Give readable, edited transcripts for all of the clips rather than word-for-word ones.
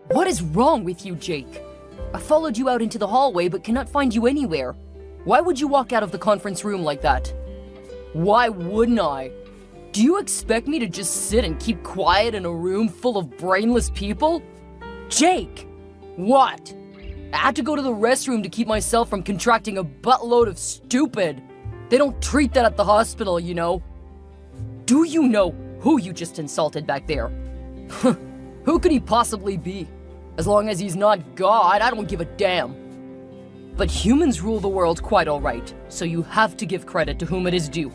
What is wrong with you, Jake? I followed you out into the hallway but cannot find you anywhere. Why would you walk out of the conference room like that? Why wouldn't I? Do you expect me to just sit and keep quiet in a room full of brainless people? Jake! What? I had to go to the restroom to keep myself from contracting a buttload of stupid. They don't treat that at the hospital, you know. Do you know who you just insulted back there? Who could he possibly be? As long as he's not God, I don't give a damn. But humans rule the world quite alright, so you have to give credit to whom it is due.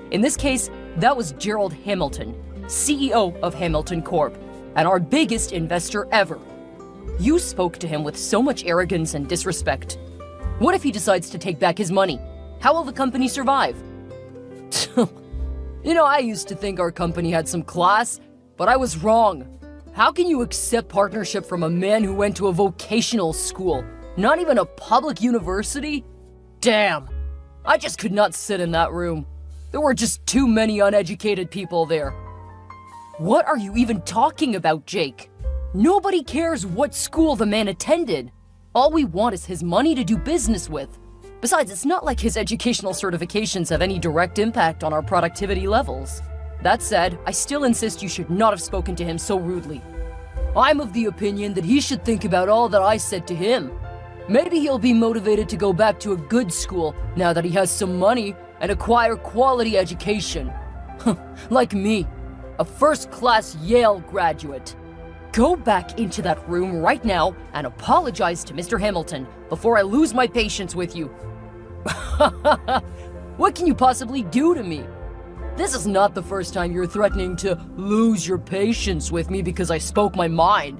In this case, that was Gerald Hamilton, CEO of Hamilton Corp, and our biggest investor ever. You spoke to him with so much arrogance and disrespect. What if he decides to take back his money? How will the company survive? You know, I used to think our company had some class, but I was wrong. How can you accept partnership from a man who went to a vocational school, not even a public university? Damn, I just could not sit in that room. There were just too many uneducated people there. What are you even talking about, Jake? Nobody cares what school the man attended. All we want is his money to do business with. Besides, it's not like his educational certifications have any direct impact on our productivity levels. That said, I still insist you should not have spoken to him so rudely. I'm of the opinion that he should think about all that I said to him. Maybe he'll be motivated to go back to a good school now that he has some money and acquire quality education. Like me, a first-class Yale graduate. Go back into that room right now and apologize to Mr. Hamilton before I lose my patience with you. What can you possibly do to me? This is not the first time you're threatening to lose your patience with me because I spoke my mind.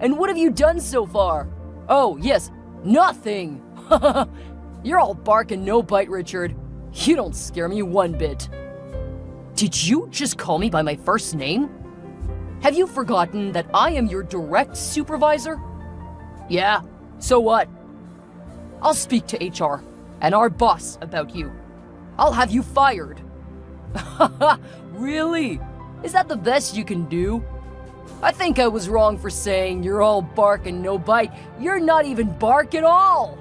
And what have you done so far? Oh, yes, nothing. You're all bark and no bite, Richard. You don't scare me one bit. Did you just call me by my first name? Have you forgotten that I am your direct supervisor? Yeah, so what? I'll speak to HR and our boss about you. I'll have you fired. Really? Is that the best you can do? I think I was wrong for saying you're all bark and no bite. You're not even bark at all.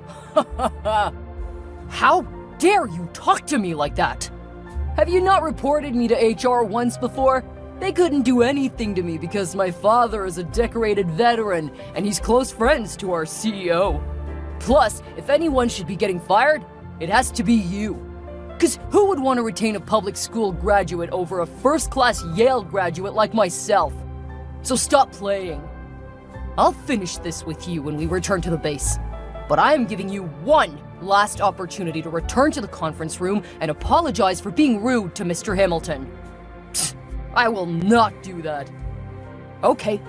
How dare you talk to me like that? Have you not reported me to HR once before? They couldn't do anything to me because my father is a decorated veteran and he's close friends to our CEO. Plus, if anyone should be getting fired, it has to be you. Because who would want to retain a public school graduate over a first-class Yale graduate like myself? So stop playing. I'll finish this with you when we return to the base. But I am giving you one last opportunity to return to the conference room and apologize for being rude to Mr. Hamilton. Psst, I will not do that. Okay,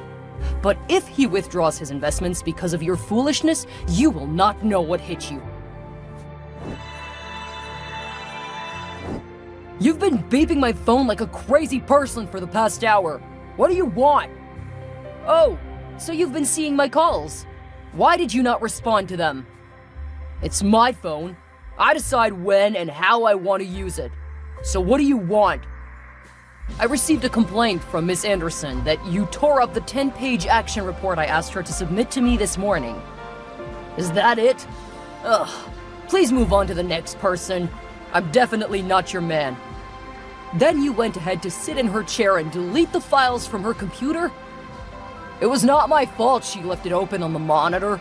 but if he withdraws his investments because of your foolishness, you will not know what hit you. You've been beeping my phone like a crazy person for the past hour. What do you want? Oh, so you've been seeing my calls. Why did you not respond to them? It's my phone. I decide when and how I want to use it. So what do you want? I received a complaint from Miss Anderson that you tore up the 10-page action report I asked her to submit to me this morning. Is that it? Ugh. Please move on to the next person. I'm definitely not your man. Then you went ahead to sit in her chair and delete the files from her computer? It was not my fault she left it open on the monitor.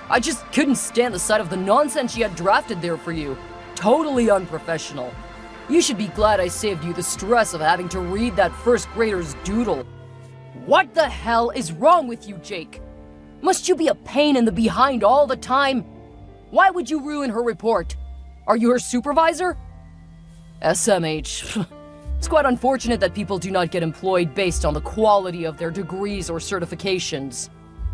I just couldn't stand the sight of the nonsense she had drafted there for you. Totally unprofessional. You should be glad I saved you the stress of having to read that first grader's doodle. What the hell is wrong with you, Jake? Must you be a pain in the behind all the time? Why would you ruin her report? Are you her supervisor? SMH. It's quite unfortunate that people do not get employed based on the quality of their degrees or certifications.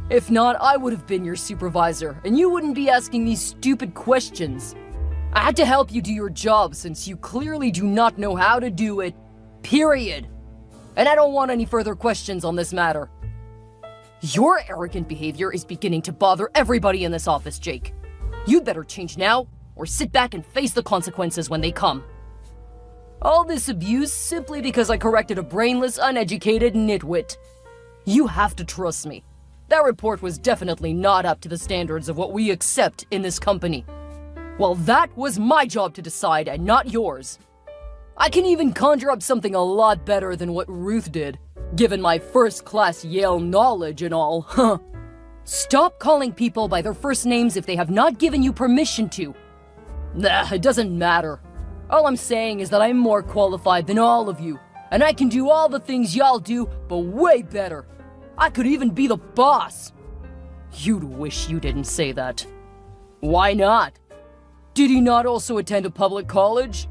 If not, I would have been your supervisor, and you wouldn't be asking these stupid questions. I had to help you do your job since you clearly do not know how to do it. Period. And I don't want any further questions on this matter. Your arrogant behavior is beginning to bother everybody in this office, Jake. You'd better change now, or sit back and face the consequences when they come. All this abuse simply because I corrected a brainless, uneducated nitwit. You have to trust me. That report was definitely not up to the standards of what we accept in this company. Well, that was my job to decide and not yours. I can even conjure up something a lot better than what Ruth did, given my first-class Yale knowledge and all, huh? Stop calling people by their first names if they have not given you permission to. Nah, it doesn't matter. All I'm saying is that I'm more qualified than all of you, and I can do all the things y'all do, but way better. I could even be the boss. You'd wish you didn't say that. Why not? Did he not also attend a public college?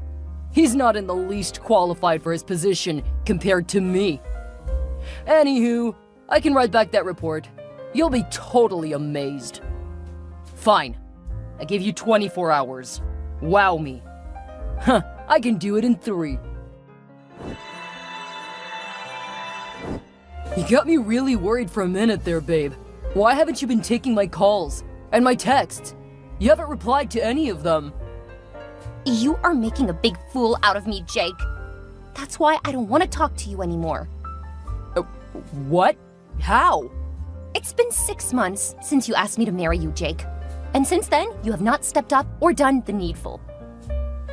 He's not in the least qualified for his position compared to me. Anywho, I can write back that report. You'll be totally amazed. Fine. I give you 24 hours. Wow me. Huh, I can do it in 3. You got me really worried for a minute there, babe. Why haven't you been taking my calls? And my texts? You haven't replied to any of them. You are making a big fool out of me, Jake. That's why I don't want to talk to you anymore. What? How? It's been 6 months since you asked me to marry you, Jake. And since then, you have not stepped up or done the needful.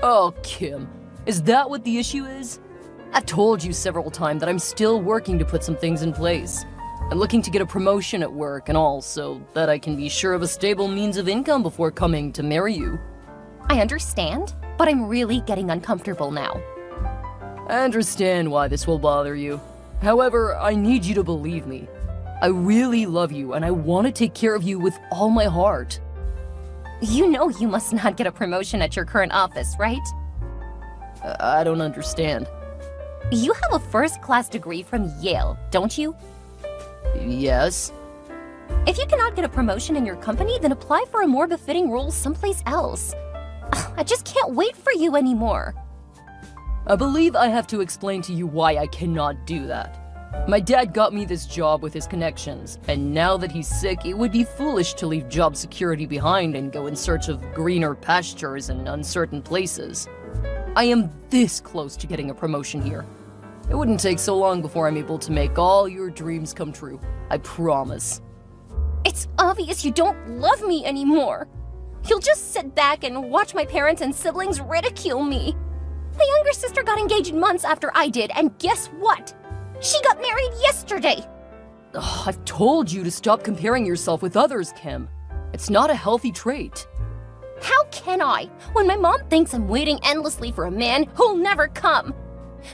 Oh, Kim, is that what the issue is? I've told you several times that I'm still working to put some things in place. I'm looking to get a promotion at work and all, so that I can be sure of a stable means of income before coming to marry you. I understand, but I'm really getting uncomfortable now. I understand why this will bother you. However, I need you to believe me. I really love you, and I want to take care of you with all my heart. You know you must not get a promotion at your current office, right? I don't understand. You have a first-class degree from Yale, don't you? Yes. If you cannot get a promotion in your company, then apply for a more befitting role someplace else. I just can't wait for you anymore. I believe I have to explain to you why I cannot do that. My dad got me this job with his connections, and now that he's sick, it would be foolish to leave job security behind and go in search of greener pastures and uncertain places. I am this close to getting a promotion here. It wouldn't take so long before I'm able to make all your dreams come true. I promise. It's obvious you don't love me anymore. You'll just sit back and watch my parents and siblings ridicule me. My younger sister got engaged months after I did, and guess what? She got married yesterday! Ugh, I've told you to stop comparing yourself with others, Kim. It's not a healthy trait. How can I, when my mom thinks I'm waiting endlessly for a man who'll never come?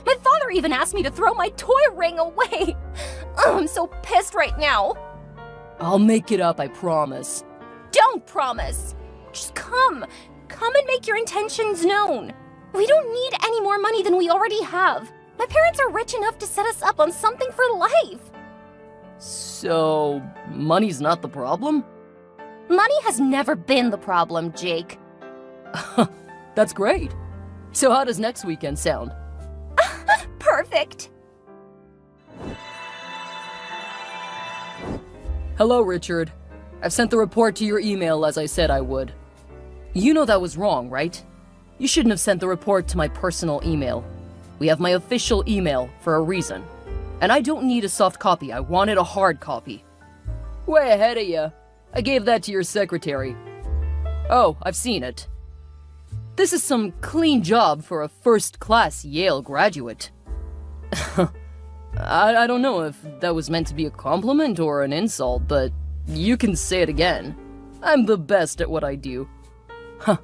My father even asked me to throw my toy ring away! Oh, I'm so pissed right now! I'll make it up, I promise. Don't promise! Just come! Come and make your intentions known! We don't need any more money than we already have. My parents are rich enough to set us up on something for life. So, money's not the problem? Money has never been the problem, Jake. That's great. So how does next weekend sound? Perfect. Hello, Richard. I've sent the report to your email as I said I would. You know that was wrong, right? You shouldn't have sent the report to my personal email. We have my official email for a reason. And I don't need a soft copy, I wanted a hard copy. Way ahead of you. I gave that to your secretary. Oh, I've seen it. This is some clean job for a first-class Yale graduate. I don't know if that was meant to be a compliment or an insult, but you can say it again. I'm the best at what I do. Huh.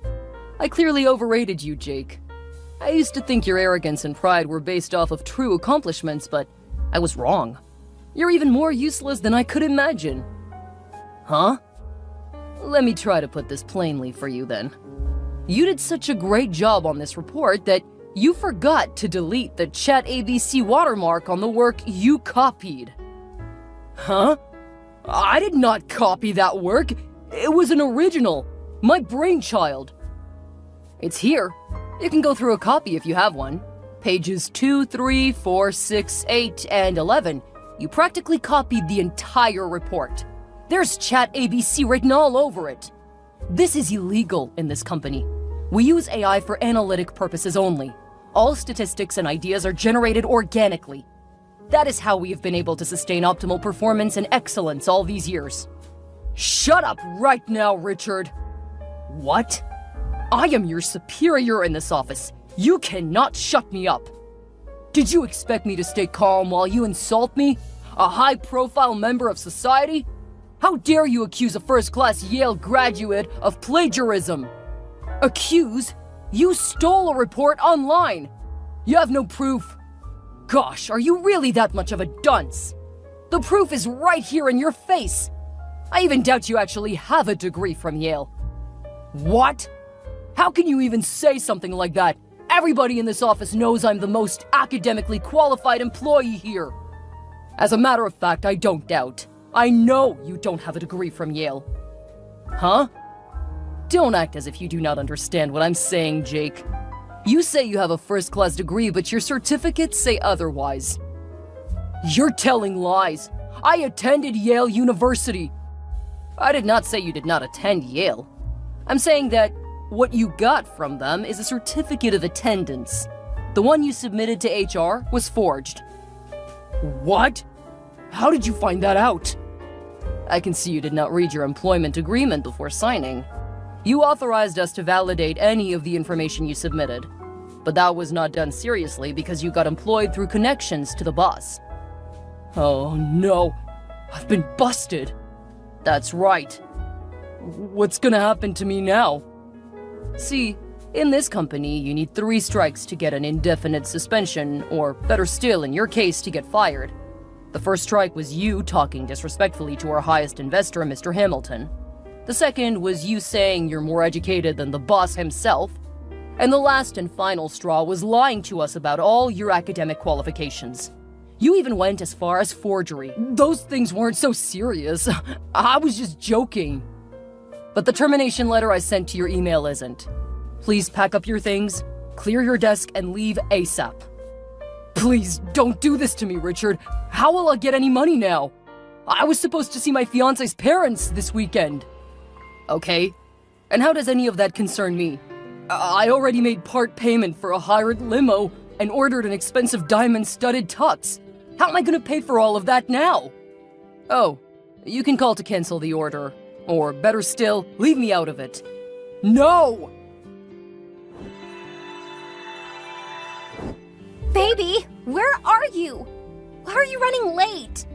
I clearly overrated you, Jake. I used to think your arrogance and pride were based off of true accomplishments, but I was wrong. You're even more useless than I could imagine. Huh? Let me try to put this plainly for you then. You did such a great job on this report that you forgot to delete the Chat ABC watermark on the work you copied. Huh? I did not copy that work. It was an original. My brainchild. It's here. You can go through a copy if you have one. Pages 2, 3, 4, 6, 8, and 11. You practically copied the entire report. There's Chat ABC written all over it. This is illegal in this company. We use AI for analytic purposes only. All statistics and ideas are generated organically. That is how we have been able to sustain optimal performance and excellence all these years. Shut up right now, Richard. What? I am your superior in this office. You cannot shut me up. Did you expect me to stay calm while you insult me? A high-profile member of society? How dare you accuse a first-class Yale graduate of plagiarism? Accuse? You stole a report online. You have no proof. Gosh, are you really that much of a dunce? The proof is right here in your face. I even doubt you actually have a degree from Yale. What? How can you even say something like that? Everybody in this office knows I'm the most academically qualified employee here. As a matter of fact, I don't doubt. I know you don't have a degree from Yale. Huh? Don't act as if you do not understand what I'm saying, Jake. You say you have a first-class degree, but your certificates say otherwise. You're telling lies. I attended Yale University. I did not say you did not attend Yale. I'm saying that what you got from them is a certificate of attendance. The one you submitted to HR was forged. What? How did you find that out? I can see you did not read your employment agreement before signing. You authorized us to validate any of the information you submitted. But that was not done seriously because you got employed through connections to the boss. Oh no, I've been busted. That's right. What's gonna happen to me now? See, in this company, you need 3 strikes to get an indefinite suspension, or better still, in your case, to get fired. The first strike was you talking disrespectfully to our highest investor, Mr. Hamilton. The second was you saying you're more educated than the boss himself. And the last and final straw was lying to us about all your academic qualifications. You even went as far as forgery. Those things weren't so serious. I was just joking. But the termination letter I sent to your email isn't. Please pack up your things, clear your desk, and leave ASAP. Please, don't do this to me, Richard. How will I get any money now? I was supposed to see my fiance's parents this weekend. Okay, and how does any of that concern me? I already made part payment for a hired limo and ordered an expensive diamond-studded tux. How am I gonna pay for all of that now? Oh, you can call to cancel the order. Or better still, leave me out of it. No! Baby, where are you? Why are you running late?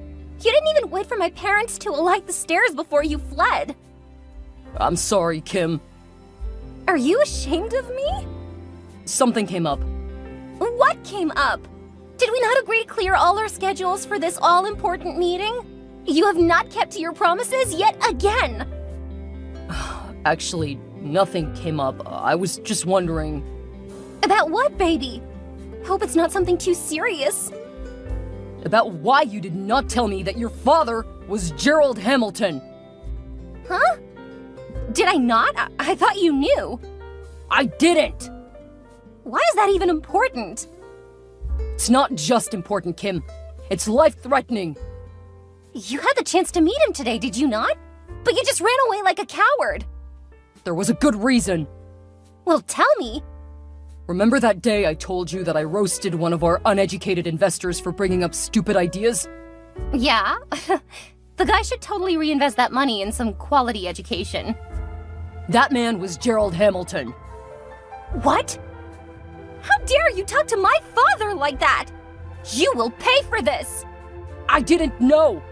You didn't even wait for my parents to alight the stairs before you fled. I'm sorry, Kim. Are you ashamed of me? Something came up. What came up? Did we not agree to clear all our schedules for this all-important meeting? You have not kept to your promises yet again! Actually, nothing came up. I was just wondering. About what, baby? Hope it's not something too serious. About why you did not tell me that your father was Gerald Hamilton. Huh? Did I not? I thought you knew. I didn't! Why is that even important? It's not just important, Kim. It's life-threatening. You had the chance to meet him today, did you not? But you just ran away like a coward. There was a good reason. Well, tell me. Remember that day I told you that I roasted one of our uneducated investors for bringing up stupid ideas? Yeah? The guy should totally reinvest that money in some quality education. That man was Gerald Hamilton. What? How dare you talk to my father like that? You will pay for this! I didn't know!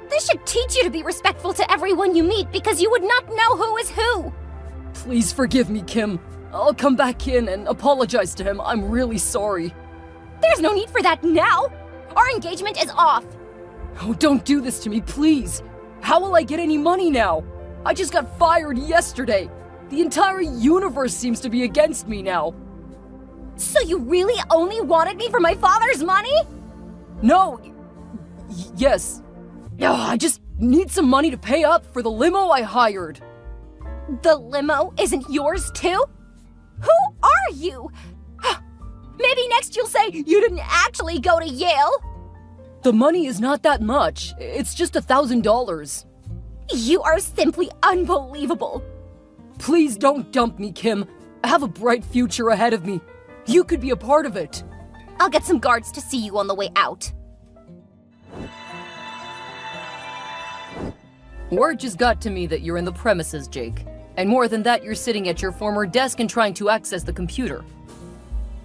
This should teach you to be respectful to everyone you meet because you would not know who is who! Please forgive me, Kim. I'll come back in and apologize to him. I'm really sorry. There's no need for that now! Our engagement is off! Oh, don't do this to me, please! How will I get any money now? I just got fired yesterday! The entire universe seems to be against me now! So you really only wanted me for my father's money? No! Yes. I just need some money to pay up for the limo I hired. The limo isn't yours too? Who are you? Maybe next you'll say you didn't actually go to Yale? The money is not that much. It's just $1,000. You are simply unbelievable. Please don't dump me, Kim. I have a bright future ahead of me. You could be a part of it. I'll get some guards to see you on the way out. Word just got to me that you're in the premises, Jake. And more than that, you're sitting at your former desk and trying to access the computer.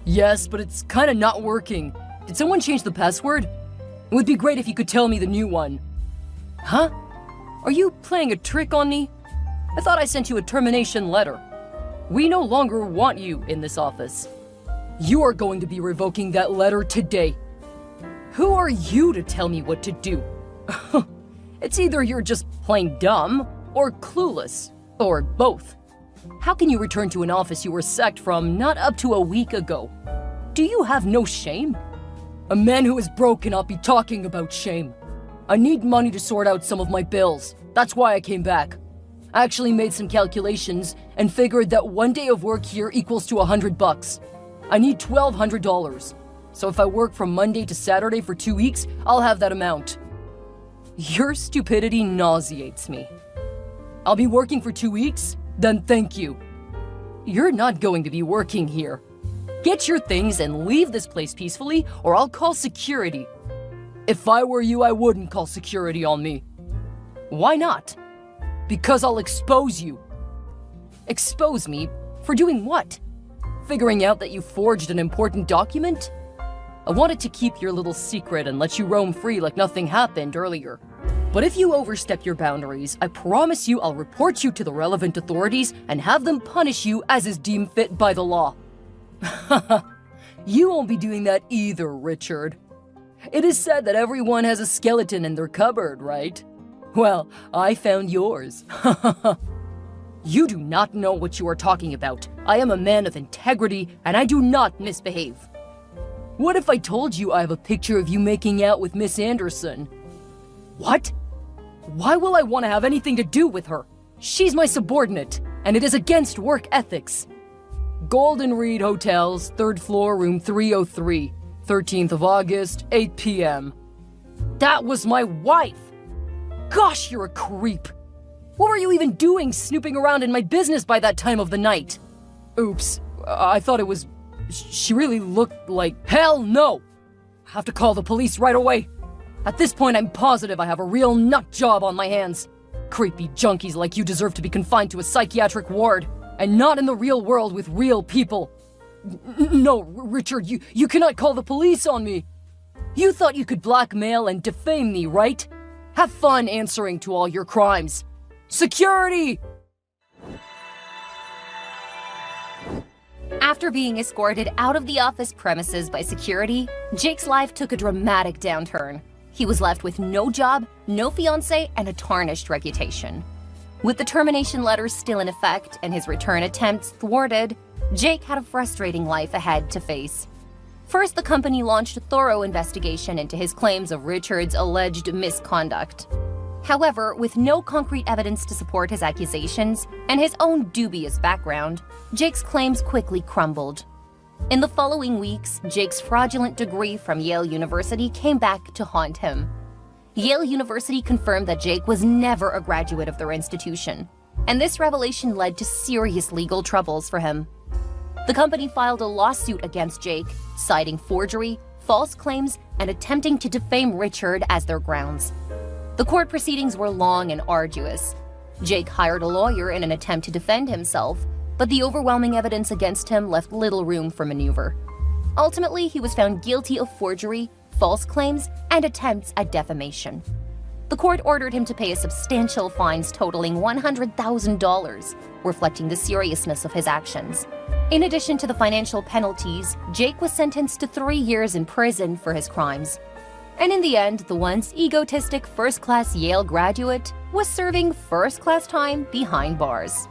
Yes, but it's kinda not working. Did someone change the password? It would be great if you could tell me the new one. Huh? Are you playing a trick on me? I thought I sent you a termination letter. We no longer want you in this office. You are going to be revoking that letter today. Who are you to tell me what to do? It's either you're just plain dumb, or clueless, or both. How can you return to an office you were sacked from not up to a week ago? Do you have no shame? A man who is broke cannot be talking about shame. I need money to sort out some of my bills. That's why I came back. I actually made some calculations and figured that 1 day of work here equals to $100. I need $1,200. So if I work from Monday to Saturday for 2 weeks, I'll have that amount. Your stupidity nauseates me. I'll be working for 2 weeks? Then thank you. You're not going to be working here. Get your things and leave this place peacefully, or I'll call security. If I were you, I wouldn't call security on me. Why not? Because I'll expose you. Expose me? For doing what? Figuring out that you forged an important document? I wanted to keep your little secret and let you roam free like nothing happened earlier. But if you overstep your boundaries, I promise you I'll report you to the relevant authorities and have them punish you as is deemed fit by the law. You won't be doing that either, Richard. It is said that everyone has a skeleton in their cupboard, right? Well, I found yours. You do not know what you are talking about. I am a man of integrity, and I do not misbehave. What if I told you I have a picture of you making out with Miss Anderson? What? Why will I want to have anything to do with her? She's my subordinate, and it is against work ethics. Golden Reed Hotels, 3rd floor, room 303, 13th of August, 8 p.m. That was my wife! Gosh, you're a creep! What were you even doing snooping around in my business by that time of the night? Oops, I thought it was... She really looked like... Hell no! I have to call the police right away. At this point, I'm positive I have a real nut job on my hands. Creepy junkies like you deserve to be confined to a psychiatric ward, and not in the real world with real people. No, Richard, you cannot call the police on me. You thought you could blackmail and defame me, right? Have fun answering to all your crimes. Security! After being escorted out of the office premises by security, Jake's life took a dramatic downturn. He was left with no job, no fiancé, and a tarnished reputation. With the termination letters still in effect and his return attempts thwarted, Jake had a frustrating life ahead to face. First, the company launched a thorough investigation into his claims of Richard's alleged misconduct. However, with no concrete evidence to support his accusations and his own dubious background, Jake's claims quickly crumbled. In the following weeks, Jake's fraudulent degree from Yale University came back to haunt him. Yale University confirmed that Jake was never a graduate of their institution, and this revelation led to serious legal troubles for him. The company filed a lawsuit against Jake, citing forgery, false claims, and attempting to defame Richard as their grounds. The court proceedings were long and arduous. Jake hired a lawyer in an attempt to defend himself, but the overwhelming evidence against him left little room for maneuver. Ultimately, he was found guilty of forgery, false claims, and attempts at defamation. The court ordered him to pay a substantial fines totaling $100,000, reflecting the seriousness of his actions. In addition to the financial penalties, Jake was sentenced to 3 years in prison for his crimes. And in the end, the once egotistic first-class Yale graduate was serving first-class time behind bars.